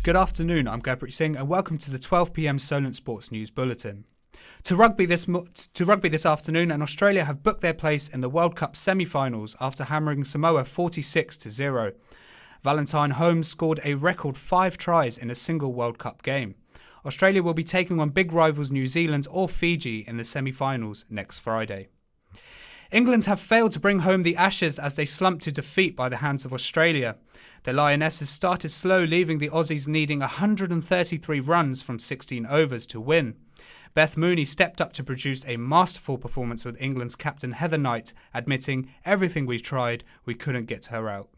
Good afternoon, I'm Gurpreet Singh and welcome to the 12 p.m. Solent Sports News Bulletin. To rugby this afternoon, and Australia have booked their place in the World Cup semi-finals after hammering Samoa 46-0. Valentine Holmes scored a record 5 tries in a single World Cup game. Australia will be taking on big rivals New Zealand or Fiji in the semi-finals next Friday. England have failed to bring home the Ashes as they slumped to defeat by the hands of Australia. The Lionesses started slow, leaving the Aussies needing 133 runs from 16 overs to win. Beth Mooney stepped up to produce a masterful performance with England's captain Heather Knight, admitting, "Everything we tried, we couldn't get her out."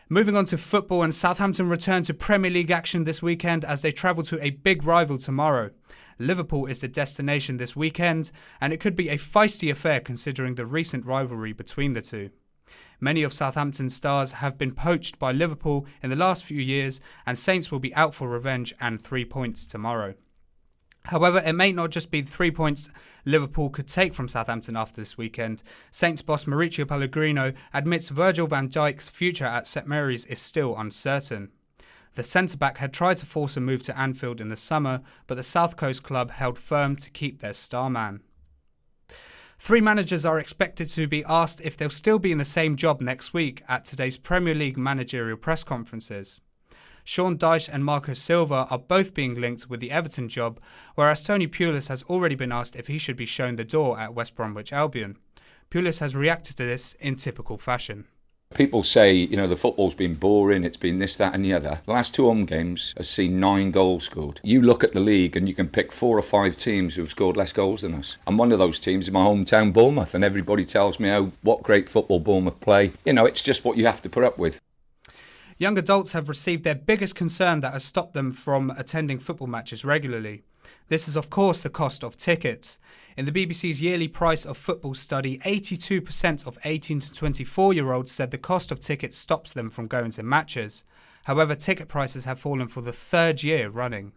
Moving on to football, and Southampton return to Premier League action this weekend as they travel to a big rival tomorrow. Liverpool is the destination this weekend, and it could be a feisty affair considering the recent rivalry between the two. Many of Southampton's stars have been poached by Liverpool in the last few years, and Saints will be out for revenge and 3 points tomorrow. However, it may not just be the 3 points Liverpool could take from Southampton after this weekend. Saints boss Mauricio Pellegrino admits Virgil van Dijk's future at St Mary's is still uncertain. The centre-back had tried to force a move to Anfield in the summer, but the South Coast club held firm to keep their star man. 3 managers are expected to be asked if they'll still be in the same job next week at today's Premier League managerial press conferences. Sean Dyche and Marco Silva are both being linked with the Everton job, whereas Tony Pulis has already been asked if he should be shown the door at West Bromwich Albion. Pulis has reacted to this in typical fashion. People say, the football's been boring, it's been this, that and the other. The last 2 home games have seen 9 goals scored. You look at the league and you can pick 4 or 5 teams who've scored less goals than us. And one of those teams is my hometown Bournemouth, and everybody tells me what great football Bournemouth play. It's just what you have to put up with. Young adults have received their biggest concern that has stopped them from attending football matches regularly. This is, of course, the cost of tickets. In the BBC's yearly price of football study, 82% of 18 to 24-year-olds said the cost of tickets stops them from going to matches. However, ticket prices have fallen for the 3rd year running.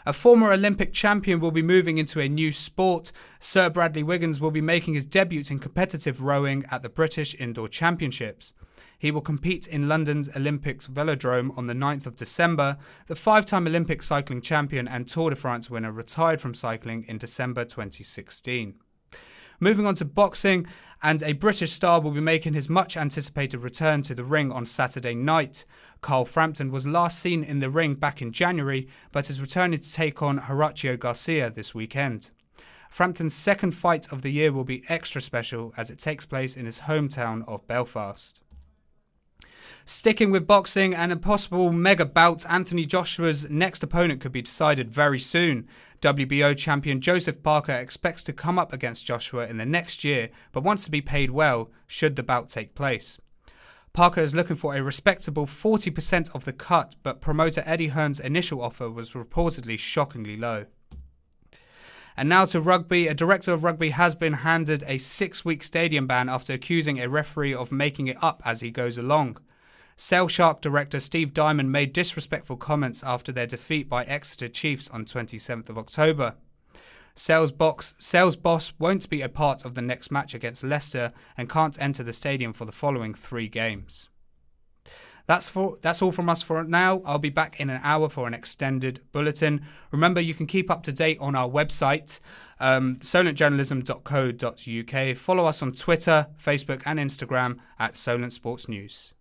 A former Olympic champion will be moving into a new sport. Sir Bradley Wiggins will be making his debut in competitive rowing at the British Indoor Championships. He will compete in London's Olympics Velodrome on the 9th of December. The 5-time Olympic cycling champion and Tour de France winner retired from cycling in December 2016. Moving on to boxing, and a British star will be making his much-anticipated return to the ring on Saturday night. Carl Frampton was last seen in the ring back in January, but is returning to take on Horacio Garcia this weekend. Frampton's second fight of the year will be extra special as it takes place in his hometown of Belfast. Sticking with boxing and a possible mega bout, Anthony Joshua's next opponent could be decided very soon. WBO champion Joseph Parker expects to come up against Joshua in the next year, but wants to be paid well should the bout take place. Parker is looking for a respectable 40% of the cut, but promoter Eddie Hearn's initial offer was reportedly shockingly low. And now to rugby. A director of rugby has been handed a 6-week stadium ban after accusing a referee of making it up as he goes along. Sale Shark director Steve Diamond made disrespectful comments after their defeat by Exeter Chiefs on 27th of October. Sale's boss won't be a part of the next match against Leicester and can't enter the stadium for the following 3 games. That's all from us for now. I'll be back in an hour for an extended bulletin. Remember, you can keep up to date on our website, solentjournalism.co.uk. Follow us on Twitter, Facebook and Instagram at Solent Sports News.